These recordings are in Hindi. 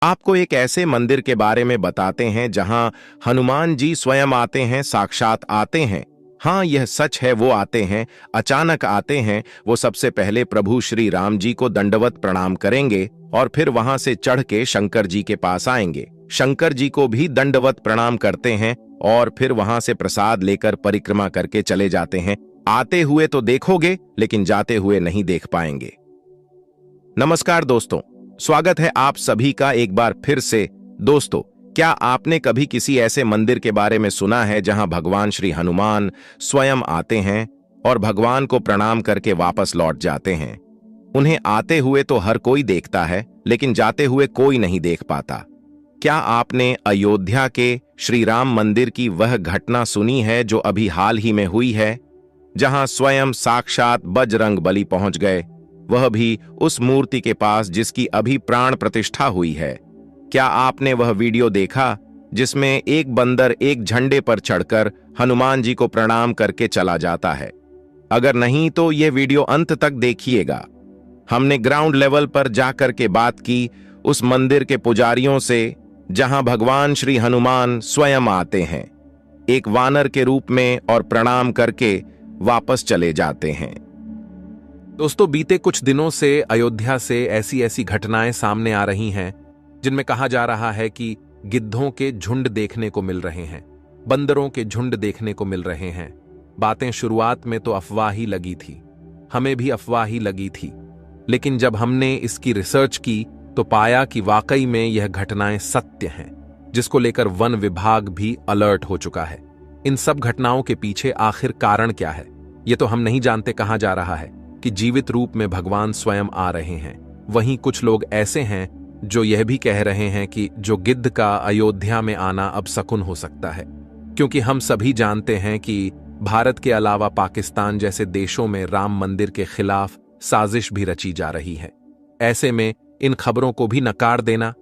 आपको एक ऐसे मंदिर के बारे में बताते हैं जहां हनुमान जी स्वयं आते हैं, साक्षात आते हैं। हाँ, यह सच है, वो आते हैं, अचानक आते हैं। वो सबसे पहले प्रभु श्री राम जी को दंडवत प्रणाम करेंगे और फिर वहां से चढ़ के शंकर जी के पास आएंगे। शंकर जी को भी दंडवत प्रणाम करते हैं और फिर वहां से प्रसाद लेकर परिक्रमा करके चले जाते हैं। आते हुए तो देखोगे, लेकिन जाते हुए नहीं देख पाएंगे। नमस्कार दोस्तों, स्वागत है आप सभी का एक बार फिर से। दोस्तों, क्या आपने कभी किसी ऐसे मंदिर के बारे में सुना है जहां भगवान श्री हनुमान स्वयं आते हैं और भगवान को प्रणाम करके वापस लौट जाते हैं? उन्हें आते हुए तो हर कोई देखता है, लेकिन जाते हुए कोई नहीं देख पाता। क्या आपने अयोध्या के श्री राम मंदिर की वह घटना सुनी है जो अभी हाल ही में हुई है, जहां स्वयं साक्षात बजरंगबली पहुंच गए, वह भी उस मूर्ति के पास जिसकी अभी प्राण प्रतिष्ठा हुई है? क्या आपने वह वीडियो देखा जिसमें एक बंदर एक झंडे पर चढ़कर हनुमान जी को प्रणाम करके चला जाता है? अगर नहीं तो यह वीडियो अंत तक देखिएगा। हमने ग्राउंड लेवल पर जाकर के बात की उस मंदिर के पुजारियों से, जहां भगवान श्री हनुमान स्वयं आते हैं एक वानर के रूप में और प्रणाम करके वापस चले जाते हैं। दोस्तों, बीते कुछ दिनों से अयोध्या से ऐसी घटनाएं सामने आ रही हैं जिनमें कहा जा रहा है कि गिद्धों के झुंड देखने को मिल रहे हैं, बंदरों के झुंड देखने को मिल रहे हैं। बातें शुरुआत में तो अफवाह ही लगी थी, हमें भी अफवाह ही लगी थी, लेकिन जब हमने इसकी रिसर्च की तो पाया कि वाकई में यह घटनाएं सत्य हैं, जिसको लेकर वन विभाग भी अलर्ट हो चुका है। इन सब घटनाओं के पीछे आखिर कारण क्या है, ये तो हम नहीं जानते। कहा जा रहा है कि जीवित रूप में भगवान स्वयं आ रहे हैं। वहीं कुछ लोग ऐसे हैं जो यह भी कह रहे हैं कि जो गिद्ध का अयोध्या में आना अब शकुन हो सकता है, क्योंकि हम सभी जानते हैं कि भारत के अलावा पाकिस्तान जैसे देशों में राम मंदिर के खिलाफ साजिश भी रची जा रही है। ऐसे में इन खबरों को भी नकार देना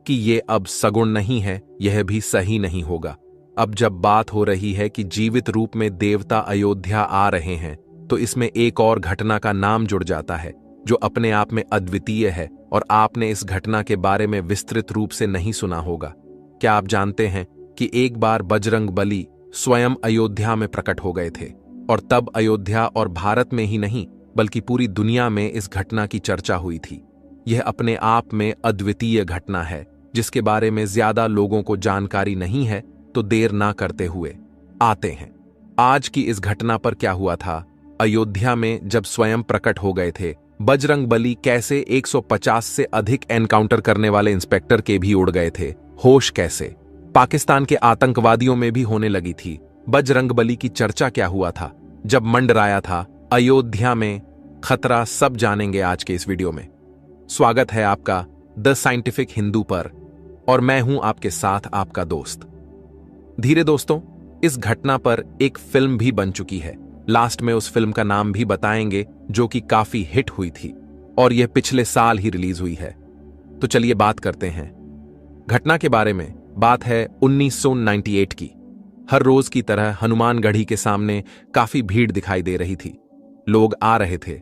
कि ये अब सगुन नहीं है, यह भी सही नहीं होगा। अब जब बात हो रही है कि जीवित रूप में देवता अयोध्या आ रहे हैं, तो इसमें एक और घटना का नाम जुड़ जाता है जो अपने आप में अद्वितीय है, और आपने इस घटना के बारे में विस्तृत रूप से नहीं सुना होगा। क्या आप जानते हैं कि एक बार बजरंगबली स्वयं अयोध्या में प्रकट हो गए थे, और तब अयोध्या और भारत में ही नहीं बल्कि पूरी दुनिया में इस घटना की चर्चा हुई थी। यह अपने आप में अद्वितीय घटना है जिसके बारे में ज्यादा लोगों को जानकारी नहीं है, तो देर ना करते हुए आते हैं आज की इस घटना पर। क्या हुआ था अयोध्या में जब स्वयं प्रकट हो गए थे? बजरंगबली कैसे 150 से अधिक एनकाउंटर करने वाले इंस्पेक्टर के भी उड़ गए थे? होश कैसे पाकिस्तान के आतंकवादियों में भी होने लगी थी? बजरंगबली की चर्चा क्या हुआ था जब मंडराया था अयोध्या में खतरा? सब जानेंगे आज के इस वीडियो में। स्वागत है आपका द साइंटिफिक हिंदू पर, और मैं हूं आपके साथ आपका दोस्त धीरे। दोस्तों, इस घटना पर एक फिल्म भी बन चुकी है। लास्ट में उस फिल्म का नाम भी बताएंगे, जो कि काफी हिट हुई थी और यह पिछले साल ही रिलीज हुई है। तो चलिए बात करते हैं घटना के बारे में। बात है 1998 की। हर रोज की तरह हनुमानगढ़ी के सामने काफी भीड़ दिखाई दे रही थी। लोग आ रहे थे,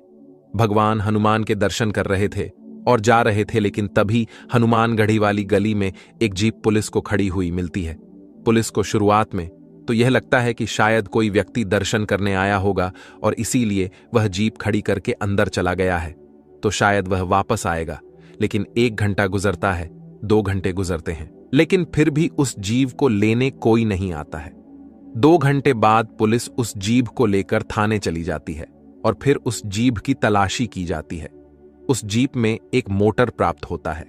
भगवान हनुमान के दर्शन कर रहे थे और जा रहे थे, लेकिन तभी हनुमानगढ़ी वाली गली में एक जीप पुलिस को खड़ी हुई मिलती है। पुलिस को शुरुआत में तो यह लगता है कि शायद कोई व्यक्ति दर्शन करने आया होगा और इसीलिए वह जीप खड़ी करके अंदर चला गया है, तो शायद वह वापस आएगा। लेकिन 1 घंटा गुजरता है, 2 घंटे गुजरते हैं, लेकिन फिर भी उस जीव को लेने कोई नहीं आता है। 2 घंटे बाद पुलिस उस जीव को लेकर थाने चली जाती है और फिर उस जीप की तलाशी की जाती है। उस जीप में एक मोटर प्राप्त होता है।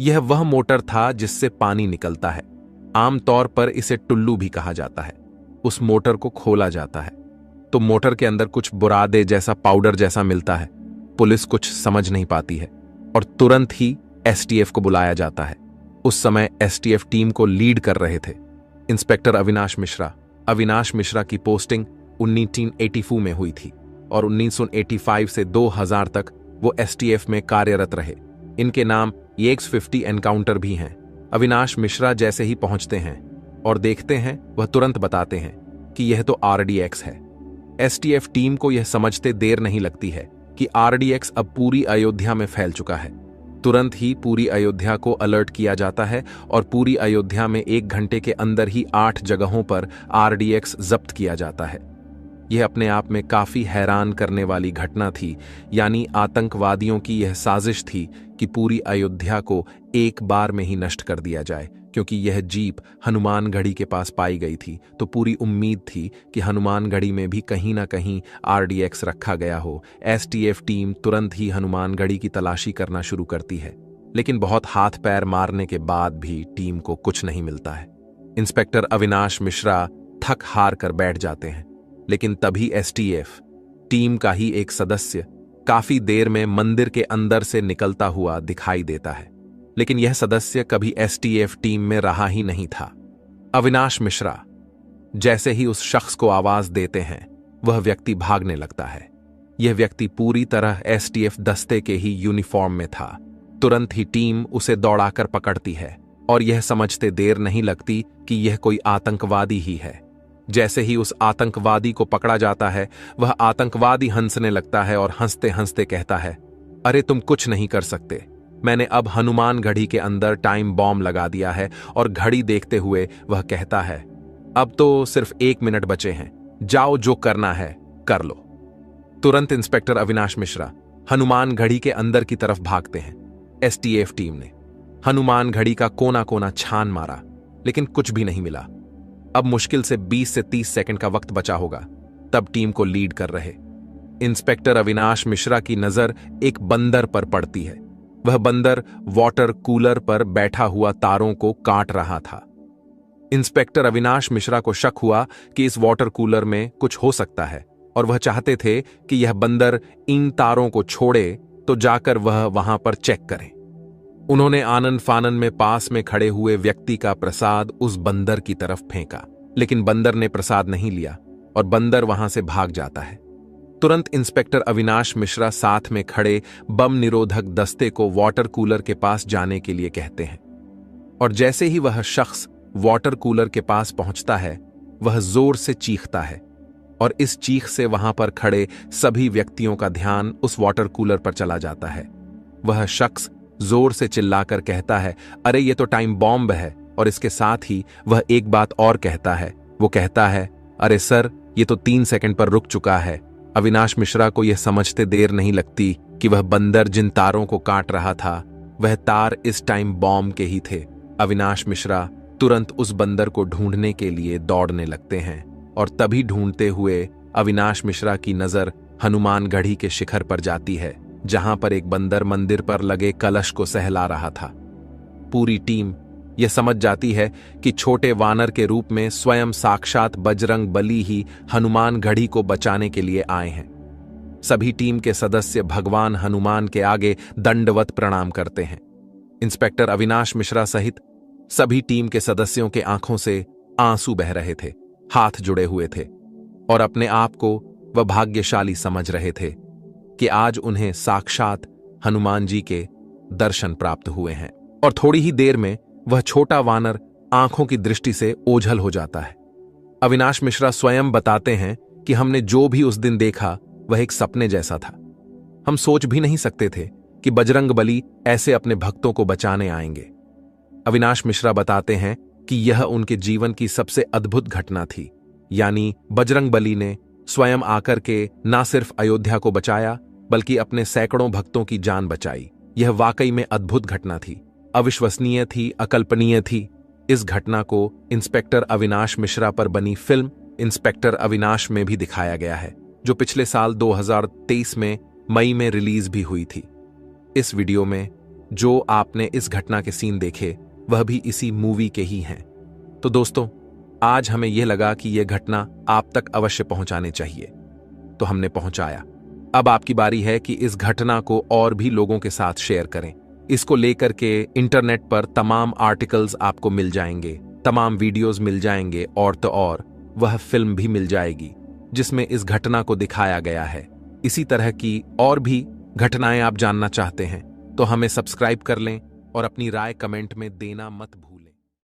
यह वह मोटर था जिससे पानी निकलता है। आमतौर पर इसे टुल्लू भी कहा जाता है। उस मोटर को खोला जाता है तो मोटर के अंदर कुछ बुरादे जैसा पाउडर जैसा मिलता है। पुलिस कुछ समझ नहीं पाती है और तुरंत ही एसटीएफ को बुलाया जाता है। उस समय एसटीएफ टीम को लीड कर रहे थे इंस्पेक्टर अविनाश मिश्रा। अविनाश मिश्रा की पोस्टिंग 1984 में हुई थी और 1985 से 2000 तक वो एसटीएफ में कार्यरत रहे। इनके नाम EX50 एनकाउंटर भी हैं। अविनाश मिश्रा जैसे ही पहुंचते हैं और देखते हैं, वह तुरंत बताते हैं कि यह तो RDX है। एसटीएफ टीम को यह समझते देर नहीं लगती है कि RDX अब पूरी अयोध्या में फैल चुका है, तुरंत ही पूरी अयोध्या को अलर्ट किया जाता है और पूरी अयोध्या में 1 घंटे के अंदर ही 8 जगहों पर आरडीएक्स जब्त किया जाता है। यह अपने आप में काफी हैरान करने वाली घटना थी, यानी आतंकवादियों की यह साजिश थी कि पूरी अयोध्या को एक बार में ही नष्ट कर दिया जाए। क्योंकि यह जीप हनुमानगढ़ी के पास पाई गई थी तो पूरी उम्मीद थी कि हनुमानगढ़ी में भी कहीं ना कहीं आरडीएक्स रखा गया हो। एसटीएफ टीम तुरंत ही हनुमानगढ़ी की तलाशी करना शुरू करती है, लेकिन बहुत हाथ पैर मारने के बाद भी टीम को कुछ नहीं मिलता है। इंस्पेक्टर अविनाश मिश्रा थक हार कर बैठ जाते हैं, लेकिन तभी एसटीएफ टीम का ही एक सदस्य काफी देर में मंदिर के अंदर से निकलता हुआ दिखाई देता है। लेकिन यह सदस्य कभी एसटीएफ टीम में रहा ही नहीं था। अविनाश मिश्रा जैसे ही उस शख्स को आवाज देते हैं, वह व्यक्ति भागने लगता है। यह व्यक्ति पूरी तरह एसटीएफ दस्ते के ही यूनिफॉर्म में था। तुरंत ही टीम उसे दौड़ाकर पकड़ती है और यह समझते देर नहीं लगती कि यह कोई आतंकवादी ही है। जैसे ही उस आतंकवादी को पकड़ा जाता है, वह आतंकवादी हंसने लगता है और हंसते हंसते कहता है, अरे तुम कुछ नहीं कर सकते, मैंने अब हनुमानगढ़ी के अंदर टाइम बॉम्ब लगा दिया है। और घड़ी देखते हुए वह कहता है, अब तो सिर्फ 1 मिनट बचे हैं, जाओ जो करना है कर लो। तुरंत इंस्पेक्टर अविनाश मिश्रा हनुमानगढ़ी के अंदर की तरफ भागते हैं। एसटीएफ टीम ने हनुमानगढ़ी का कोना कोना छान मारा, लेकिन कुछ भी नहीं मिला। अब मुश्किल से 20 से 30 सेकंड का वक्त बचा होगा, तब टीम को लीड कर रहे इंस्पेक्टर अविनाश मिश्रा की नजर एक बंदर पर पड़ती है। वह बंदर वाटर कूलर पर बैठा हुआ तारों को काट रहा था। इंस्पेक्टर अविनाश मिश्रा को शक हुआ कि इस वाटर कूलर में कुछ हो सकता है और वह चाहते थे कि यह बंदर इन तारों को छोड़े तो जाकर वह वहां पर चेक करें। उन्होंने आनन फानन में पास में खड़े हुए व्यक्ति का प्रसाद उस बंदर की तरफ फेंका, लेकिन बंदर ने प्रसाद नहीं लिया और बंदर वहां से भाग जाता है। तुरंत इंस्पेक्टर अविनाश मिश्रा साथ में खड़े बम निरोधक दस्ते को वाटर कूलर के पास जाने के लिए कहते हैं और जैसे ही वह शख्स वाटर कूलर के पास पहुंचता है, वह जोर से चीखता है और इस चीख से वहां पर खड़े सभी व्यक्तियों का ध्यान उस वाटर कूलर पर चला जाता है। वह शख्स जोर से चिल्लाकर कहता है, अरे ये तो टाइम बॉम्ब है। और इसके साथ ही वह एक बात और कहता है, वो कहता है, अरे सर ये तो 3 सेकंड पर रुक चुका है। अविनाश मिश्रा को यह समझते देर नहीं लगती कि वह बंदर जिन तारों को काट रहा था, वह तार इस टाइम बॉम्ब के ही थे। अविनाश मिश्रा तुरंत उस बंदर को ढूंढने के लिए दौड़ने लगते हैं और तभी ढूंढते हुए अविनाश मिश्रा की नजर हनुमानगढ़ी के शिखर पर जाती है, जहां पर एक बंदर मंदिर पर लगे कलश को सहला रहा था। पूरी टीम यह समझ जाती है कि छोटे वानर के रूप में स्वयं साक्षात बजरंग बली ही हनुमानगढ़ी को बचाने के लिए आए हैं। सभी टीम के सदस्य भगवान हनुमान के आगे दंडवत प्रणाम करते हैं। इंस्पेक्टर अविनाश मिश्रा सहित सभी टीम के सदस्यों के आंखों से आंसू बह रहे थे, हाथ जुड़े हुए थे और अपने आप को वह भाग्यशाली समझ रहे थे कि आज उन्हें साक्षात हनुमान जी के दर्शन प्राप्त हुए हैं। और थोड़ी ही देर में वह छोटा वानर आंखों की दृष्टि से ओझल हो जाता है। अविनाश मिश्रा स्वयं बताते हैं कि हमने जो भी उस दिन देखा वह एक सपने जैसा था। हम सोच भी नहीं सकते थे कि बजरंग बली ऐसे अपने भक्तों को बचाने आएंगे। अविनाश मिश्रा बताते हैं कि यह उनके जीवन की सबसे अद्भुत घटना थी, यानी बजरंग बली ने स्वयं आकर के ना सिर्फ अयोध्या को बचाया बल्कि अपने सैकड़ों भक्तों की जान बचाई। यह वाकई में अद्भुत घटना थी, अविश्वसनीय थी, अकल्पनीय थी। इस घटना को इंस्पेक्टर अविनाश मिश्रा पर बनी फिल्म इंस्पेक्टर अविनाश में भी दिखाया गया है, जो पिछले साल 2023 में मई में रिलीज भी हुई थी। इस वीडियो में जो आपने इस घटना के सीन देखे वह भी इसी मूवी के ही हैं। तो दोस्तों, आज हमें यह लगा कि यह घटना आप तक अवश्य पहुंचाने चाहिए, तो हमने पहुंचाया। अब आपकी बारी है कि इस घटना को और भी लोगों के साथ शेयर करें। इसको लेकर के इंटरनेट पर तमाम आर्टिकल्स आपको मिल जाएंगे, तमाम वीडियोस मिल जाएंगे और तो और वह फिल्म भी मिल जाएगी जिसमें इस घटना को दिखाया गया है। इसी तरह की और भी घटनाएं आप जानना चाहते हैं तो हमें सब्सक्राइब कर लें और अपनी राय कमेंट में देना मत भूलें।